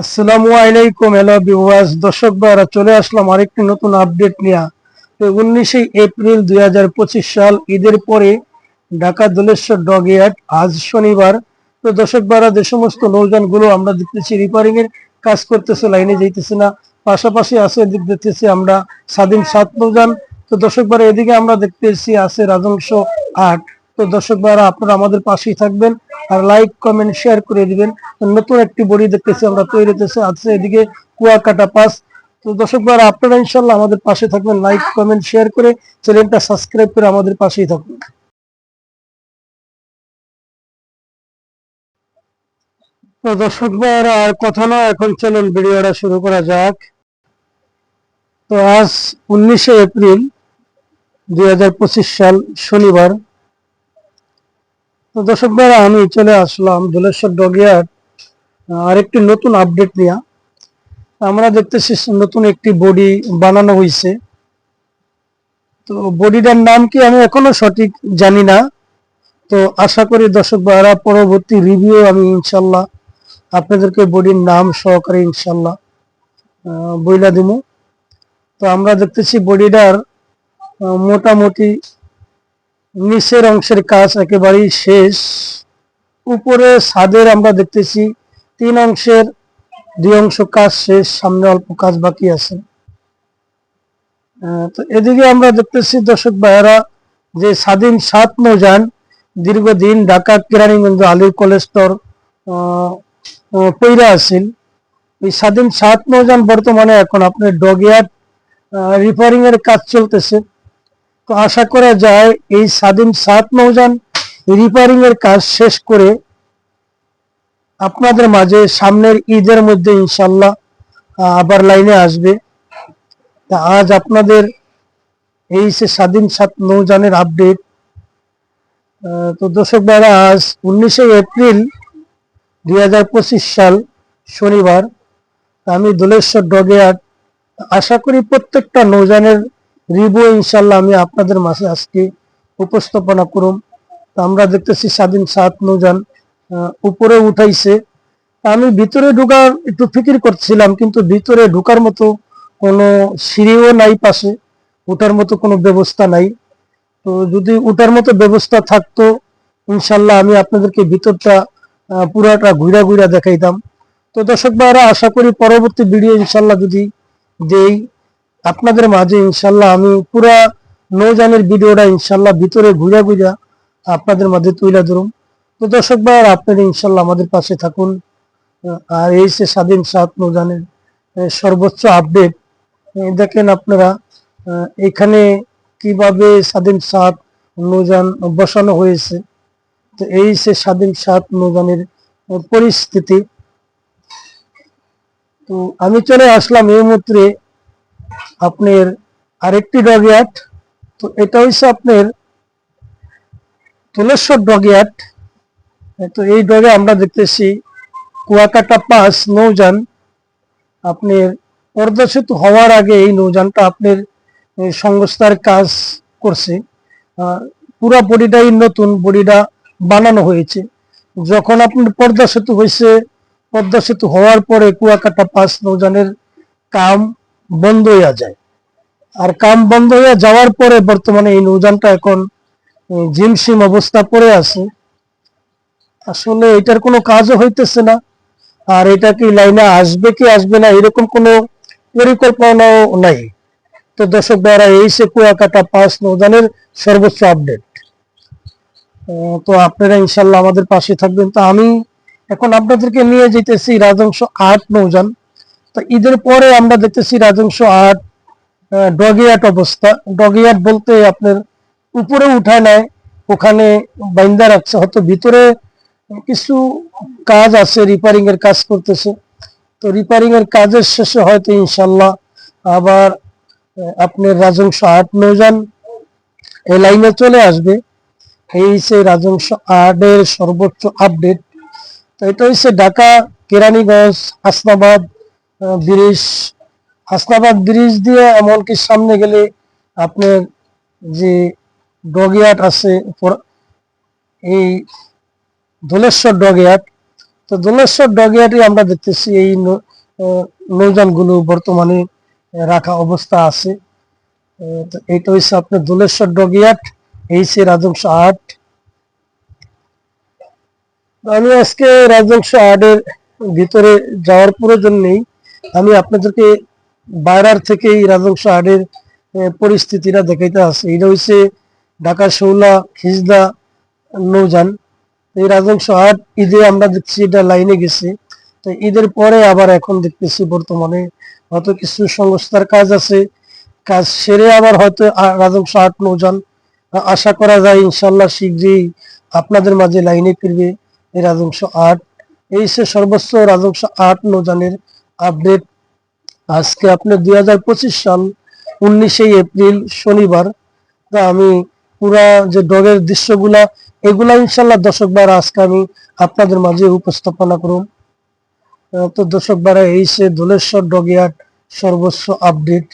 আসসালামু আলাইকুম। Hello viewers, দর্শক ভাইরা, চলে আসলাম আরেকটি নতুন আপডেট নিয়ে। তো 19 এপ্রিল 2025 সাল, ঈদের পরে ঢাকা দোলেশ্বর ডগইয়ার্ড আজ শনিবার। তো দর্শক ভাইরা, যে সমস্ত নৌযানগুলো আমরা দেখতেছি রিপেয়ারিং এর কাজ করতেছে, লাইনে যাইতেছে না, পাশাপাশি আছে এদিক দেখতেছি আমরা স্বাধীন 7 নৌযান। তো দর্শক ভাইরা, এদিকে আমরা দেখতেছি আছে রাজংশ 8। তো দর্শক ভাইরা, আপনারা আমাদের পাশেই থাকবেন আর লাইক কমেন্ট শেয়ার করে দিবেন। নতুন একটি বডি দেখতেছি আমরা তৈরি হতেছে, আছে এদিকে কুয়াকাটা 5। তো দর্শক ভাইরা, আপনারা ইনশাল্লাহ আমাদের পাশে থাকবেন, লাইক কমেন্ট শেয়ার করে চ্যানেলটা সাবস্ক্রাইব করে আমাদের পাশেই থাকবেন। তো দর্শক ভাইরা, আর কথা না, এখন চলুন ভিডিওটা শুরু করা যাক। তো আজ 19 এপ্রিল 2025 সাল শনিবার। তো দর্শক ভাইরা, আমি চলে আসলাম দোলেশ্বর ডগইয়ার্ড আরেকটি নতুন আপডেট নিয়ে। আমরা দেখতেছি নতুন একটি বডি বানানো হয়েছে। তো বডিটার নাম কি আমি এখনো সঠিক জানি না। তো আশা করি দর্শক ভাইরা, পরবর্তী রিভিউ আমি ইনশাল্লাহ আপনাদেরকে বডির নাম সহকারে ইনশাল্লাহ বইলা দিব। তো আমরা দেখতেছি বডিটার মোটামুটি নিচের অংশের কাজ একেবারেই শেষ। উপরে ছাদের আমরা দেখতেছি 3 অংশের 2 অংশ কাজ শেষ, সামনে অল্প কাজ বাকি আছে। তো এদিকে আমরা দেখতেছি দর্শক ভাইয়েরা, যে স্বাধীন 7 নৌযান দীর্ঘদিন ঢাকা কেরানীগঞ্জ আলীর কলেস্তর পইরা আছেন। এই স্বাধীন 7 নৌযান বর্তমানে এখন আপনার ডগইয়ার্ড রিপেয়ারিং এর কাজ চলতেছে। তো আশা করা যায় এই স্বাধীন 7 নৌযান রিপেয়ারিং এর কাজ শেষ করে আপনাদের মাঝে সামনের ঈদের মধ্যে ইনশাল্লাহ আবার লাইনে আসবে। তা আজ আপনাদের এই সে স্বাধীন 7 নৌযানের আপডেট। তো দর্শক ভাইরা, আজ 19 এপ্রিল 2025 সাল শনিবার। আমি দোলেশ্বর ডগইয়ার্ড, আশা করি প্রত্যেকটা নৌযানের রিভিউ ইনশাল্লাহ আমি আপনাদের মাঝে আজকে উপস্থাপনা করুম। আমরা দেখতেছি স্বাধীন 7 নৌযান উপরে উঠাইছে। আমি ভিতরে ঢোকার একটু ফিকির করছিলাম, কিন্তু ভিতরে ঢোকার মতো কোনো সিঁড়িও নাই, পাশে ওঠার মতো কোনো ব্যবস্থা নাই। তো যদি ওঠার মতো ব্যবস্থা থাকতো ইনশাল্লাহ আমি আপনাদেরকে ভিতরটা পুরাটা ঘুরা ঘুরা দেখাইতাম। তো দর্শক ভাইরা, আশা করি পরবর্তী ভিডিও ইনশাল্লাহ যদি দেই আপনাদের মাঝে, ইনশাল্লাহ আমি পুরা নৌযানের ভিডিওটা ইনশাল্লাহ ভিতরে ঘুরা ঘুরা আপনাদের মাঝে তুলে ধরুন। তো দর্শক ভাইরা, আপনারা ইনশাল্লাহ আমাদের পাশে থাকুন। আর এই সে স্বাধীন 7 নৌযানের সর্বোচ্চ আপডেট দেখেন আপনারা। এখানে কিভাবে স্বাধীন 7 নৌযান বসানো হয়েছে। তো এই সে স্বাধীন 7 নৌযানের পরিস্থিতি। তো আমি চলে আসলাম এই মুহূর্তে আপনার আরেকটি ডগইয়ার্ড। তো এটা হচ্ছে আপনার দোলেশ্বর ডগইয়ার্ড। তো এই ডগে আমরা দেখতেছি কুয়াকাটা 5 নৌযান আপনার পদ্মা সেতু হওয়ার আগে এই নৌযানটা আপনার সংস্থার কাজ করছে। পুরা বডিটাই নতুন, বডিটা বানানো হয়েছে। যখন আপনার পদ্মা সেতু হয়েছে, পদ্মা সেতু হওয়ার পরে কুয়াকাটা 5 নৌযানের কাম বন্ধ হয়ে যায়। আর কাম বন্ধ হয়ে যাওয়ার পরে বর্তমানে এই নৌযানটা এখন ঝিমশিম অবস্থা পড়ে আছে। আসলে এটার কোনো কাজও হইতেছে না। আর এটা কি লাইনে আসবে কি আসবে না এরকম কোনো পরিকল্পনাও নাই। তো দর্শক ভাইরা, এই সে কুয়াকাটা 5 নৌযানের সর্বোচ্চ আপডেট। তো আপনারা ইনশাল্লাহ আমাদের পাশে থাকবেন। তো আমি এখন আপনাদেরকে নিয়ে যেতেছি রাজংশ 8 নৌযান। তো ঈদের পরে আমরা দেখতেছি রাজংশ 8 ডগইয়ার্ড অবস্থা। ডগইয়ার্ড বলতে আপনার উপরে উঠায় নাই, ওখানে বাইন্দা রাখছে, হয়তো ভিতরে কিছু কাজ আছে, রিপেয়ারিং এর কাজ করতেছে। তো রিপেয়ারিং এর কাজের শেষে হয়তো ইনশাল্লাহ আবার আপনার রাজংশ 8 নৌযান এই লাইনে চলে আসবে। এই সে রাজংশ 8 এর সর্বোচ্চ আপডেট। তো এটা হচ্ছে ঢাকা কেরানীগঞ্জ হাসনাবাদ ব্রিজ। হাসনাবাদ ব্রিজ দিয়ে এমনকি সামনে গেলে আপনার যে ডগইয়ার্ড আছে এই দোলেশ্বর ডগইয়ার্ড। তো দোলেশ্বর ডগইয়ার্ডে আমরা দেখতেছি এই নৌযান গুলো বর্তমানে রাখা অবস্থা আছে। তো এইটা হচ্ছে আপনার ধুলেশ্বর ডগিয়ার্ড, এই সে রাজংশ 8। আমি আজকে রাজংশ 8-এর ভিতরে যাওয়ার প্রয়োজন নেই, আমি আপনাদেরকে বাইরের থেকে এই রাজংশ 8-এর পরিস্থিতিটা দেখাইতে আছে। এটা হচ্ছে ঢাকা শৌলা খিজদা নৌযান। এই রাজংশ 8 ঈদে আমরা দেখছি এটা লাইনে গেছে। তো ঈদের পরে আবার এখন দেখতেছি বর্তমানে হয়তো কিছু সংস্থার কাজ আছে, কাজ সেরে আবার হয়তো রাজংশ 8 নৌযান আশা করা যায় ইনশাল্লাহ শীঘ্রই আপনাদের মাঝে লাইনে ফিরবে এই রাজংশ 8। এই সে সর্বোচ্চ রাজংশ 8 নৌযানের আপডেট। আজকে আপনার 2025 সাল 19শে এপ্রিল শনিবার। তা আমি পুরা যে ডগের দৃশ্যগুলা এগুলা ইনশাল্লাহ দর্শক ভাইরা আজকে আমি আপনাদের মাঝে উপস্থাপনা করুন। তো দর্শক ভাইরা এই সে ধলেশ্বর ডগিয়ার্ড সর্বোচ্চ আপডেট।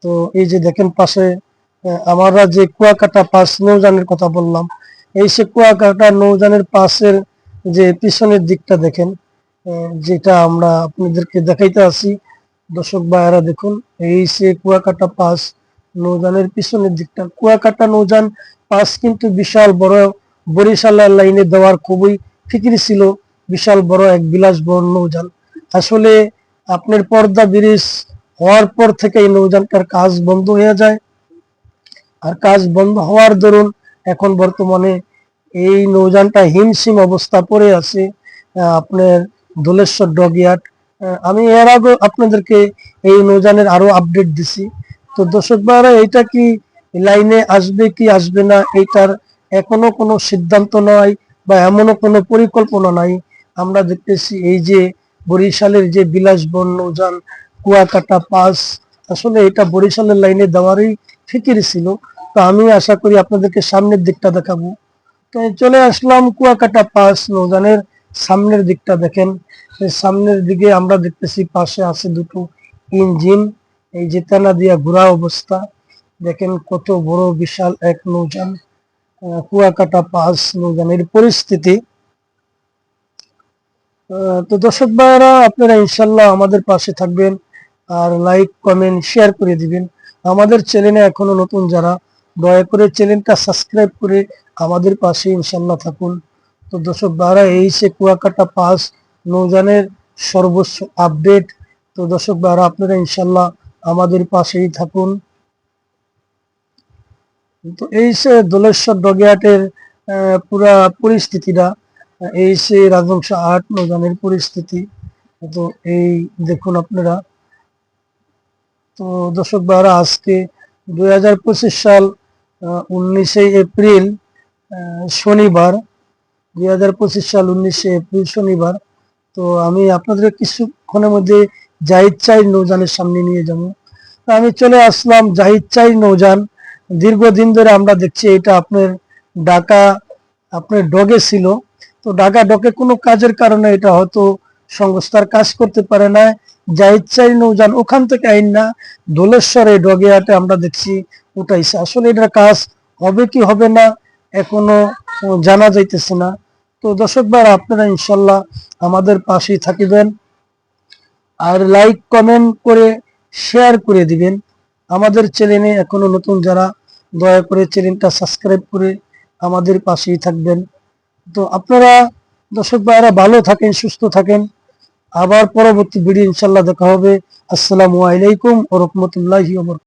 তো এই যে দেখেন পাশে আমরা যে কুয়াকাটা পাস নৌযানের কথা বললাম, এই সে কুয়াকাটা নৌযানের পাশের যে পিছনের দিকটা দেখেন, যেটা আমরা আপনাদেরকে দেখাইতে আছি দর্শক ভাইরা দেখুন, এই সে কুয়াকাটা পাস নৌযানের পিছনের দিকটা। কুয়াকাটা নৌযান পাস কিন্তু বিশাল বড়, বরিশালের লাইনে দেওয়ার খুবই ফিকির ছিল, বিশাল বড় এক বিলাসবহুল নৌযান। আসলে আপনার পর্দা ব্রিজ হওয়ার পর থেকে এই নৌযানটার কাজ বন্ধ হয়ে যায়, আর কাজ বন্ধ হওয়ার দরুন এখন বর্তমানে এই নৌযানটা হিমশিম অবস্থা পড়ে আছে আপনার ধলেশ্বর ডগিয়ার্ড। আমি এর আগে আপনাদেরকে এই নৌযানের আরো আপডেট দিছি। তো দর্শক ভাইরা এটা কি লাইনে আসবে কি আসবে না এইটার এখনো কোনো সিদ্ধান্ত নয় বা এমনও কোনো পরিকল্পনা নাই। আমরা দেখতেছি এই যে বরিশালের যে বিলাসবহুল নৌযান কুয়াকাটা পাস, আসলে এটা বরিশালের লাইনে দেওয়ারই ফিকির ছিল। তো আমি আশা করি আপনাদেরকে সামনের দিকটা দেখাবো। তো চলে আসলাম কুয়াকাটা পাস নৌযানের সামনের দিকটা দেখেন। সামনের দিকে আমরা দেখতেছি পাশে আছে দুটো ইঞ্জিন, এই যে তেনা দিয়া ঘোরা অবস্থা। দেখেন কত বড় বিশাল এক নৌযান কুয়াকাটা পাস নৌযানের পরিস্থিতি। তো দর্শক ভাইরা আপনারা ইনশাল্লাহ আমাদের পাশে থাকবেন, আর লাইক কমেন্ট শেয়ার করে দিবেন। আমাদের চ্যানেলে এখনো নতুন যারা, দয়া করে চ্যানেলটা সাবস্ক্রাইব করে আমাদের পাশে ইনশাল্লাহ থাকুন। তো দর্শক ভাইরা এই সে কুয়াকাটা পাস নৌযানের সর্বোচ্চ আপডেট। তো দর্শক ভাইরা আপনারা ইনশাল্লাহ আমাদের পাশেই থাকুন। তো এই সে ধলেশ্বর ডগিয়ার্ডের পুরা পরিস্থিতিটা, এই সে রাজংশ 8 নৌযানের পরিস্থিতি। তো এই দেখুন আপনারা। তো দর্শক ভাইরা আজকে 2025 সাল 19শে এপ্রিল শনিবার, 2025 সাল 19শে এপ্রিল শনিবার। তো আমি আপনাদের কিছুক্ষণের মধ্যে জাহিদ চাই নৌযানের সামনে নিয়ে যাবো। আমি চলে আসলাম জাহিদ চাই নৌযান। দীর্ঘদিন ধরে আমরা দেখছি এটা আপনার ঢাকা আপনার ডগে ছিল। তো ঢাকা ডগে কোনো কাজের কারণে এটা হয়তো সংস্থার কাজ করতে পারে না, জাহিদ চাই নৌযান ওখান থেকে আইন না ধলেশ্বরে ডগিয়াটে আমরা দেখছি উঠাইছে। আসলে এটার কাজ হবে কি হবে না এখনো জানা যাইতেছে না। তো দর্শক ভাই আপনারা ইনশাল্লাহ আমাদের পাশেই থাকিবেন, আর লাইক কমেন্ট করে শেয়ার করে দিবেন। আমাদের চ্যানেলে এখনো নতুন যারা, দয়া করে চ্যানেলটা সাবস্ক্রাইব করে আমাদের পাশেই থাকবেন। তো আপনারা দর্শক ভাইরা ভালো থাকেন, সুস্থ থাকেন। আবার পরবর্তী ভিডিও ইনশাল্লাহ দেখা হবে। আসসালামু আলাইকুম ওয়া রাহমাতুল্লাহি ওয়া বারাকাতুহু।